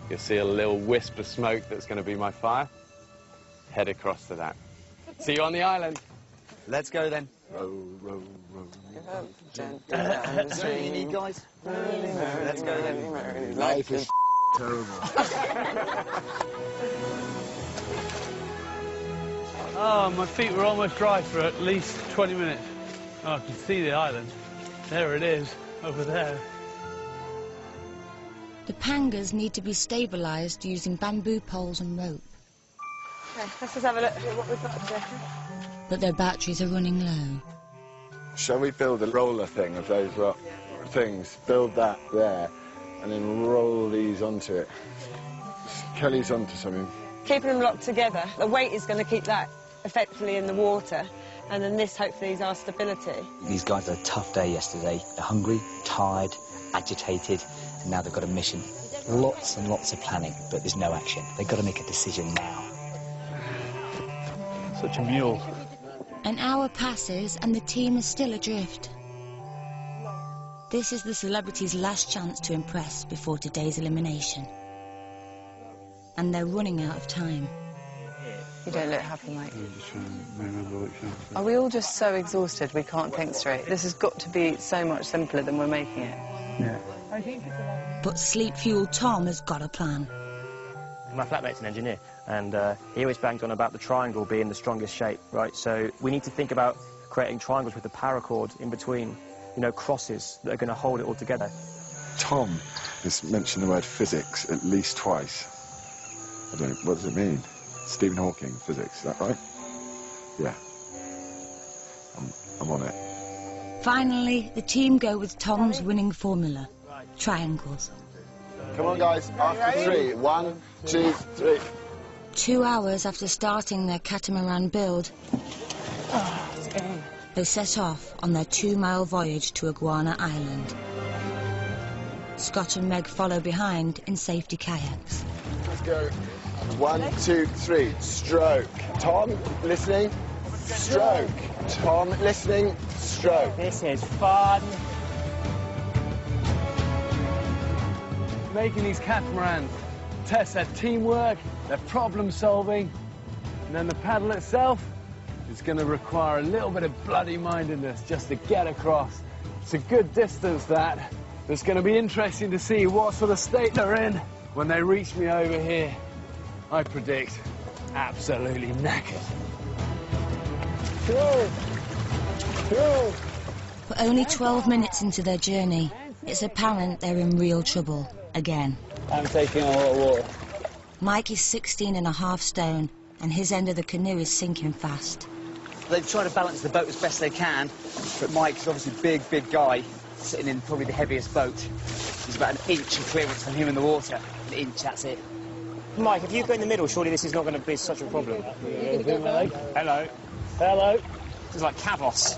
You'll see a little wisp of smoke that's going to be my fire. Head across to that. See you on the island. Let's go then. Row, row, row. Is there anything you need, guys? Let's go then. Life is terrible. Oh, my feet were almost dry for at least 20 minutes. Oh, I can see the island. There it is, over there. The pangas need to be stabilised using bamboo poles and rope. Okay, let's just have a look at what we've got here. But their batteries are running low. Shall we build a roller thing of those things? Build that there, and then roll these onto it. Kelly's onto something. Keeping them locked together, the weight is going to keep that effectively in the water, and then this hopefully is our stability. These guys had a tough day yesterday. They're hungry, tired, agitated, and now they've got a mission. Lots and lots of planning, but there's no action. They've got to make a decision now. Such a mule. An hour passes and the team is still adrift. This is the celebrities' last chance to impress before today's elimination. And they're running out of time. You don't look happy, Mike. I'm just trying to remember which one. Are we all just so exhausted we can't think straight? This has got to be so much simpler than we're making it. Yeah. But sleep-fueled Tom has got a plan. My flatmate's an engineer, and he always banged on about the triangle being the strongest shape, right? So we need to think about creating triangles with the paracord in between, you know, crosses that are going to hold it all together. Tom has mentioned the word physics at least twice. I don't know, what does it mean? Stephen Hawking, physics, is that right? Yeah. I'm on it. Finally, the team go with Tom's winning formula, triangles. Come on, guys, after 3. 1, 2, 3. 2 hours after starting their catamaran build, they set off on their 2-mile voyage to Iguana Island. Scott and Meg follow behind in safety kayaks. Let's go. 1, 2, 3. Stroke. Tom, listening? Stroke. Tom, listening? Stroke. This is fun. Making these catamarans test their teamwork, their problem solving, and then the paddle itself is going to require a little bit of bloody mindedness just to get across. It's a good distance, that. It's going to be interesting to see what sort of state they're in when they reach me over here. I predict absolutely knackered. Whoa. Whoa. But only 12 minutes into their journey, it's apparent they're in real trouble again. I'm taking a lot of water. Mike is 16.5 stone, and his end of the canoe is sinking fast. They've tried to balance the boat as best they can, but Mike's obviously a big, big guy, sitting in probably the heaviest boat. There's about an inch of clearance from him in the water. An inch, that's it. Mike, if you go in the middle, surely this is not going to be such a problem. Hello. Hello. This is like Kavos.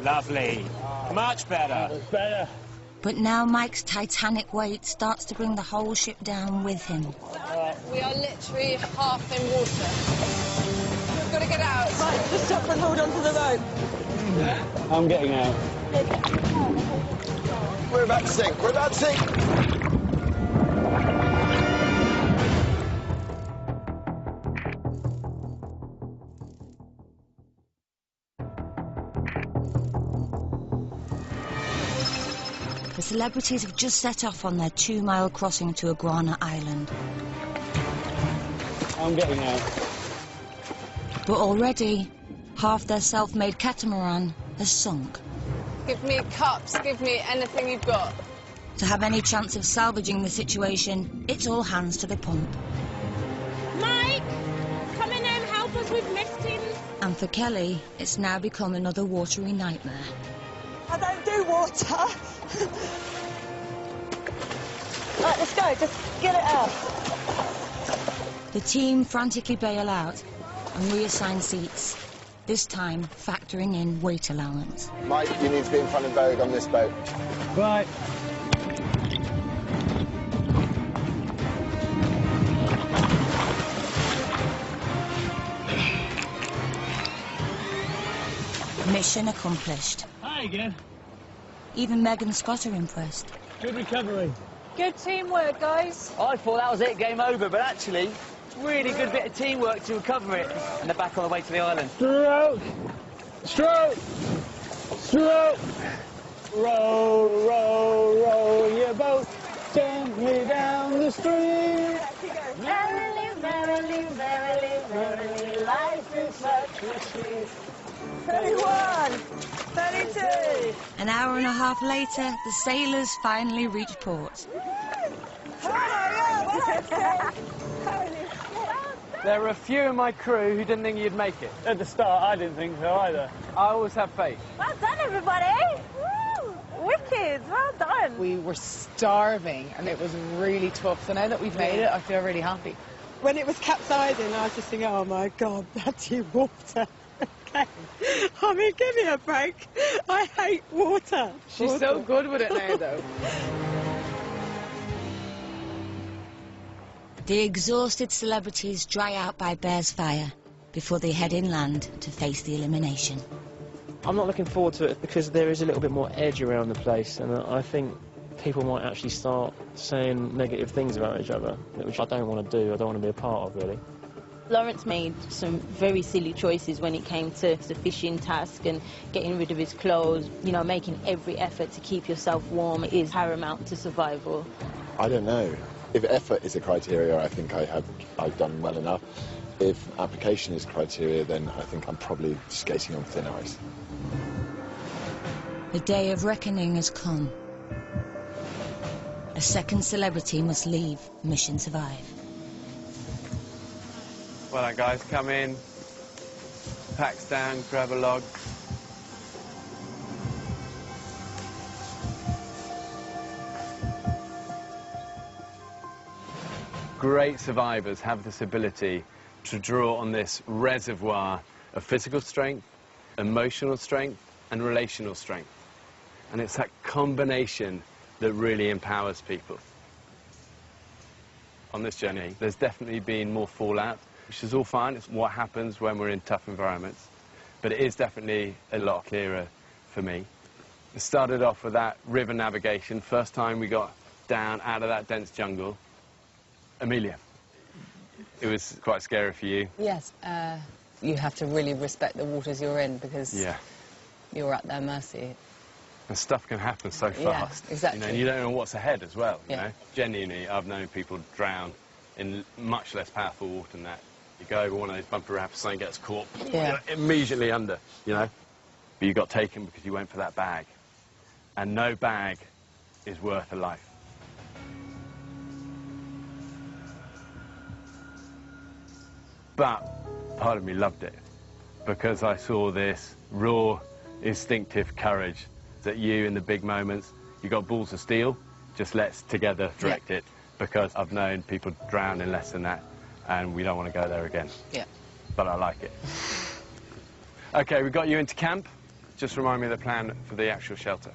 Lovely. Much better. That's better. But now Mike's titanic weight starts to bring the whole ship down with him. We are literally half in water. We've got to get out. Right, just stop and hold on to the rope. I'm getting out. We're about to sink. We're about to sink. The celebrities have just set off on their 2-mile crossing to Iguana Island. I'm getting out. But already, half their self-made catamaran has sunk. Give me cups, give me anything you've got. To have any chance of salvaging the situation, it's all hands to the pump. Mike, come in and help us, we've missed him. And for Kelly, it's now become another watery nightmare. I don't do water. Right, let's go, just get it out. The team frantically bail out and reassign seats, this time factoring in weight allowance. Mike, you need to be in front of Vogue on this boat. Right. Mission accomplished. Hi again. Even Meg and Scott are impressed. Good recovery. Good teamwork, guys. I thought that was it, game over, but actually, it's really good bit of teamwork to recover it. And they're back on the way to the island. Stroke! Stroke! Stroke! Row, row, row your boat gently down the stream. Merrily, merrily, merrily, merrily, life is much more sweet. 31, 32. An hour and a half later, the sailors finally reached port. There were a few in my crew who didn't think you'd make it. At the start, I didn't think so either. I always have faith. Well done, everybody. Woo! Wicked, well done. We were starving and it was really tough. So now that we've made it, I feel really happy. When it was capsizing, I was just thinking, oh my God, that's your water. Okay. I mean, give me a break. I hate water. She's so good with it now, though. The exhausted celebrities dry out by Bear's fire before they head inland to face the elimination. I'm not looking forward to it because there is a little bit more edge around the place, and I think people might actually start saying negative things about each other, which I don't want to do, I don't want to be a part of, really. Lawrence made some very silly choices when it came to the fishing task and getting rid of his clothes. You know, making every effort to keep yourself warm is paramount to survival. I don't know. If effort is a criteria, I think I've done well enough. If application is criteria, then I think I'm probably skating on thin ice. The day of reckoning has come. A second celebrity must leave Mission Survive. Well done, guys. Come in. Packs down, grab a log. Great survivors have this ability to draw on this reservoir of physical strength, emotional strength, and relational strength. And it's that combination that really empowers people. On this journey, there's definitely been more fallout, which is all fine. It's what happens when we're in tough environments. But it is definitely a lot clearer for me. It started off with that river navigation. First time we got down out of that dense jungle. Amelia, it was quite scary for you. Yes, you have to really respect the waters you're in because you're at their mercy. And stuff can happen so fast. Yeah, exactly. You know, and you don't know what's ahead as well, you Yeah. know. Genuinely, I've known people drown in much less powerful water than that. You go over one of those bumper ramps, something gets caught, you're immediately under, you know. But you got taken because you went for that bag. And no bag is worth a life. But part of me loved it because I saw this raw, instinctive courage that you, in the big moments, you got balls of steel, just let's together direct it, because I've known people drown in less than that, and we don't want to go there again. Yeah. But I like it. OK, we got you into camp. Just remind me of the plan for the actual shelter.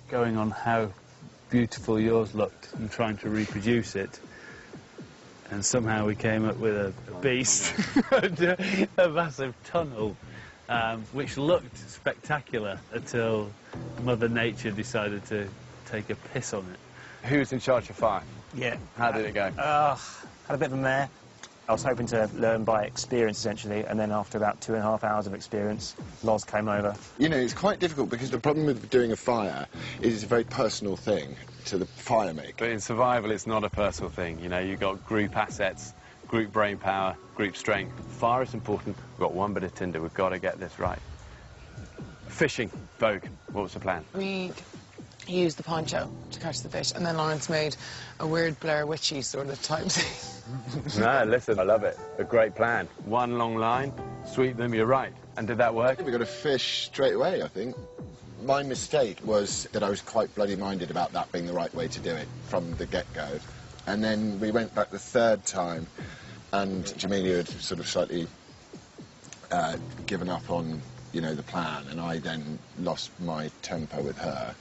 Going on how beautiful yours looked and trying to reproduce it. And somehow we came up with a beast, a massive tunnel, which looked spectacular until Mother Nature decided to take a piss on it. Who was in charge of fire? Yeah. How did it go? Had a bit of a mare. I was hoping to learn by experience, essentially, and then after about 2.5 hours of experience, Loz came over. You know, it's quite difficult because the problem with doing a fire is it's a very personal thing to the fire maker. But in survival, it's not a personal thing. You know, you've got group assets, group brain power, group strength. Fire is important. We've got one bit of tinder. We've got to get this right. Fishing. Vogue. What was the plan? We used the poncho to catch the fish, and then Lawrence made a weird Blair Witchy sort of type thing. No, listen, I love it. A great plan. One long line, sweep them, you're right. And did that work? We got a fish straight away, I think. My mistake was that I was quite bloody-minded about that being the right way to do it from the get-go. And then we went back the third time, and Jamelia had sort of slightly given up on, you know, the plan, and I then lost my temper with her,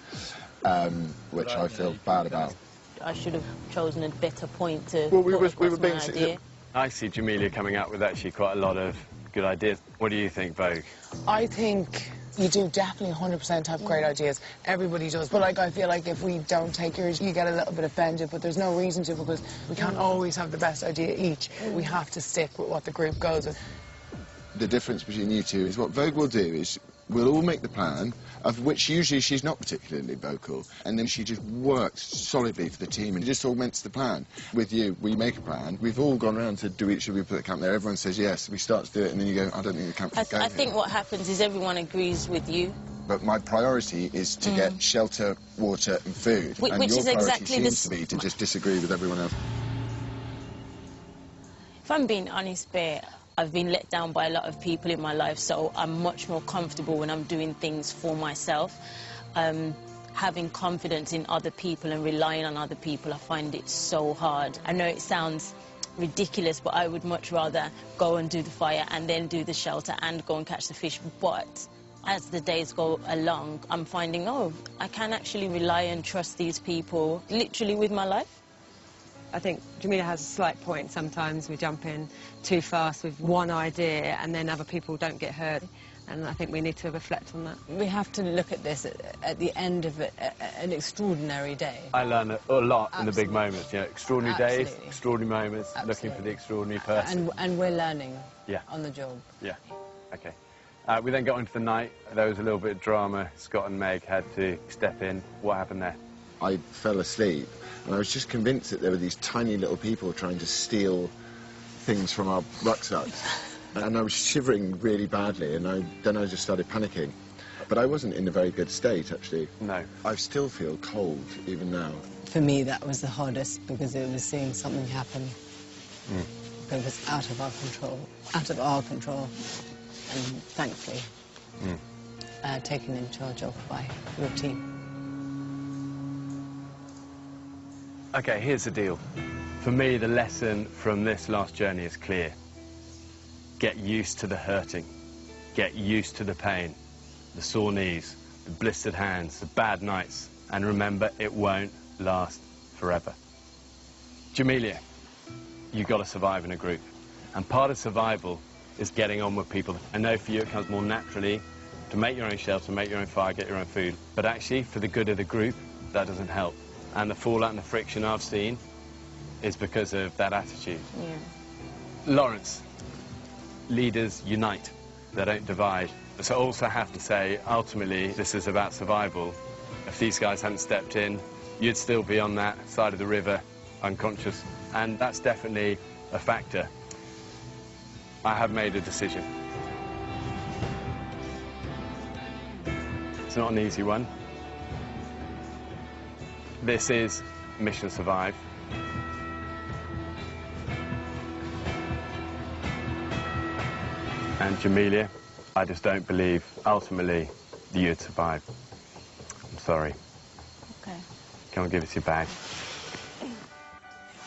which I feel bad about. I should have chosen a better point to we were being idea. I see Jamelia coming up with actually quite a lot of good ideas. What do you think, Vogue? I think You do definitely 100% have great ideas. Everybody does. But, like, I feel like if we don't take yours, you get a little bit offended, but there's no reason to, because we can't always have the best idea each. We have to stick with what the group goes with. The difference between you two is what Vogue will do is we'll all make the plan, of which usually she's not particularly vocal, and then she just works solidly for the team and just augments the plan. With you, we make a plan. We've all gone around to should we put the camp there? Everyone says yes. We start to do it, and then you go, I don't think the camp should go I here. think what happens is everyone agrees with you. But my priority is to get shelter, water and food. Which and your is priority exactly seems to be to just disagree with everyone else. If I'm being honest, Bear, I've been let down by a lot of people in my life, so I'm much more comfortable when I'm doing things for myself. Having confidence in other people and relying on other people, I find it so hard. I know it sounds ridiculous, but I would much rather go and do the fire and then do the shelter and go and catch the fish. But as the days go along, I'm finding, oh, I can actually rely and trust these people literally with my life. I think Jamelia has a slight point. Sometimes we jump in too fast with one idea and then other people don't get hurt. And I think we need to reflect on that. We have to look at this at the end of an extraordinary day. I learn a lot in the big moments, you know, extraordinary days, Absolutely. extraordinary moments, looking for the extraordinary person. And we're learning on the job. Yeah, okay. We then got into the night. There was a little bit of drama. Scott and Meg had to step in. What happened there? I fell asleep, and I was just convinced that there were these tiny little people trying to steal things from our rucksacks. And I was shivering really badly, and then I just started panicking. But I wasn't in a very good state, actually. No. I still feel cold, even now. For me, that was the hardest, because it was seeing something happen that was out of our control, and thankfully taken in charge of by your team. Okay, here's the deal. For me, the lesson from this last journey is clear. Get used to the hurting. Get used to the pain, the sore knees, the blistered hands, the bad nights. And remember, it won't last forever. Jamelia, you've got to survive in a group. And part of survival is getting on with people. I know for you it comes more naturally to make your own shelter, make your own fire, get your own food. But actually, for the good of the group, that doesn't help. And the fallout and the friction I've seen is because of that attitude. Yeah. Lawrence, leaders unite, they don't divide. So I also have to say, ultimately, this is about survival. If these guys hadn't stepped in, you'd still be on that side of the river, unconscious. And that's definitely a factor. I have made a decision. It's not an easy one. This is Mission Survive. And Jamelia, I just don't believe, ultimately, that you'd survive. I'm sorry. Okay. Come on, give us your bag.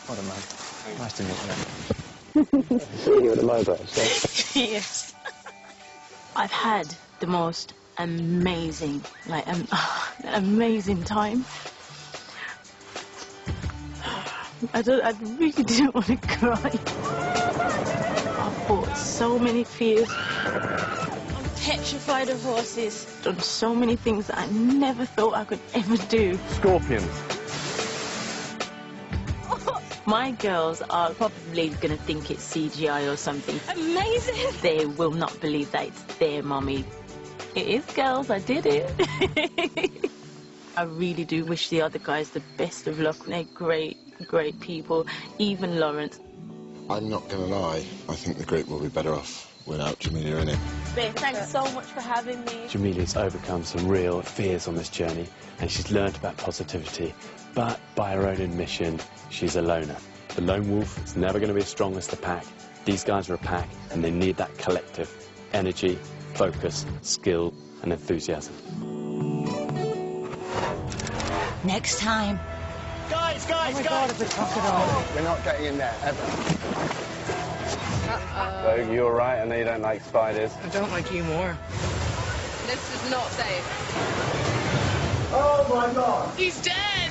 What a man. Nice to meet you. See you at the mobile, so. Yes. I've had the most amazing, amazing time. I really didn't want to cry. I've fought so many fears. I'm petrified of horses. Done so many things that I never thought I could ever do. Scorpions. My girls are probably going to think it's CGI or something. Amazing! They will not believe that it's their mummy. It is, girls, I did it. I really do wish the other guys the best of luck. They're great, great people. Even Lawrence. I'm not going to lie, I think the group will be better off without Jamelia in it. Babe, thanks so much for having me. Jamelia's overcome some real fears on this journey, and she's learned about positivity. But by her own admission, she's a loner. The lone wolf is never going to be as strong as the pack. These guys are a pack, and they need that collective energy, focus, skill, and enthusiasm. Next time. Guys! God, it's a crocodile. We're not getting in there, ever. So, you all right? I know you don't like spiders. I don't like you more. This is not safe. Oh my God! He's dead!